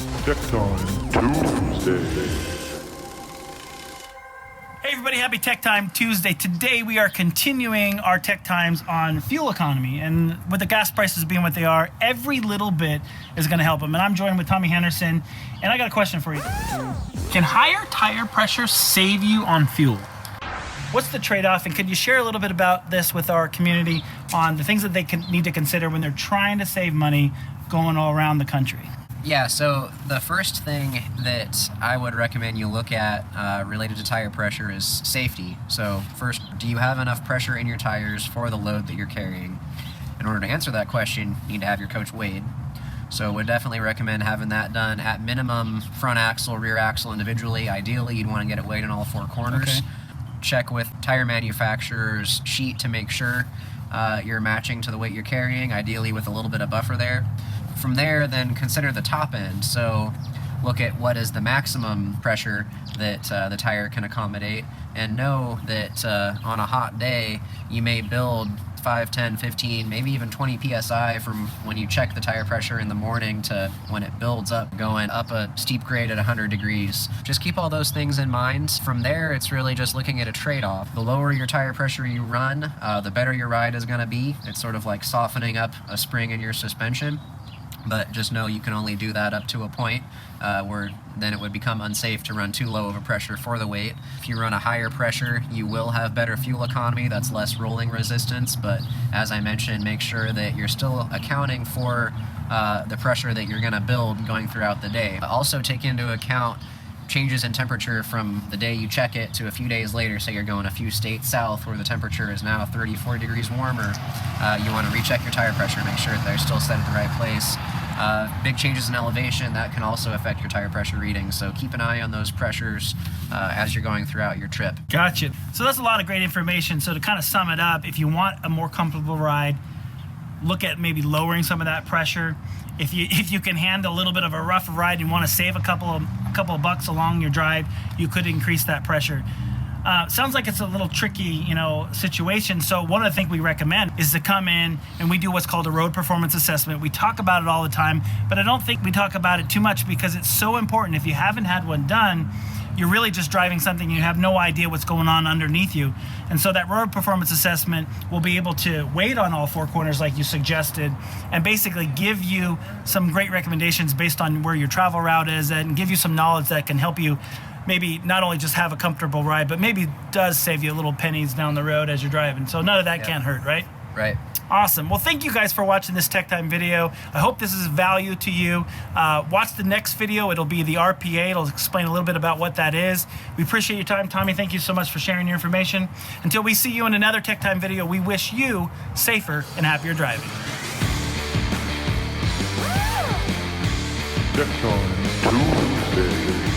Tech Time Tuesday. Hey everybody, happy Tech Time Tuesday. Today we are continuing our Tech Times on fuel economy. And with the gas prices being what they are, every little bit is going to help them. And I'm joined with Tommy Henderson. And I got a question for you. Can higher tire pressure save you on fuel? What's the trade-off? And could you share a little bit about this with our community on the things that they need to consider when they're trying to save money going all around the country? Yeah, so the first thing that I would recommend you look at related to tire pressure is safety. So first, do you have enough pressure in your tires for the load that you're carrying? In order to answer that question, you need to have your coach weighed. So would definitely recommend having that done at minimum, front axle, rear axle individually. Ideally, you'd want to get it weighed in all four corners. Okay. Check with tire manufacturer's sheet to make sure you're matching to the weight you're carrying, ideally with a little bit of buffer there. From there, then consider the top end. So look at what is the maximum pressure that the tire can accommodate, and know that on a hot day, you may build 5, 10, 15, maybe even 20 PSI from when you check the tire pressure in the morning to when it builds up, going up a steep grade at 100 degrees. Just keep all those things in mind. From there, it's really just looking at a trade-off. The lower your tire pressure you run, the better your ride is going to be. It's sort of like softening up a spring in your suspension. But just know you can only do that up to a point where then it would become unsafe to run too low of a pressure for the weight. If you run a higher pressure, you will have better fuel economy. That's less rolling resistance. But as I mentioned, make sure that you're still accounting for the pressure that you're going to build going throughout the day. Also take into account changes in temperature from the day you check it to a few days later. Say you're going a few states south where the temperature is now 34 degrees warmer. You want to recheck your tire pressure, make sure that they're still set at the right place. Big changes in elevation, that can also affect your tire pressure readings. So keep an eye on those pressures as you're going throughout your trip. Gotcha. So that's a lot of great information. So to kind of sum it up, if you want a more comfortable ride, look at maybe lowering some of that pressure. If you can handle a little bit of a rough ride and want to save a couple of bucks along your drive, you could increase that pressure. Sounds like it's a little tricky, situation. So one of the things we recommend is to come in and we do what's called a road performance assessment. We talk about it all the time, but I don't think we talk about it too much because it's so important. If you haven't had one done, you're really just driving something and you have no idea what's going on underneath you. And so that road performance assessment will be able to weight on all four corners like you suggested and basically give you some great recommendations based on where your travel route is and give you some knowledge that can help you maybe not only just have a comfortable ride, but maybe does save you little pennies down the road as you're driving. So none of that can't hurt, right? Right. Awesome. Well, thank you guys for watching this Tech Time video. I hope this is value to you. Watch the next video. It'll be the RPA. It'll explain a little bit about what that is. We appreciate your time. Tommy, thank you so much for sharing your information. Until we see you in another Tech Time video, we wish you safer and happier driving. Tech Time Tuesday.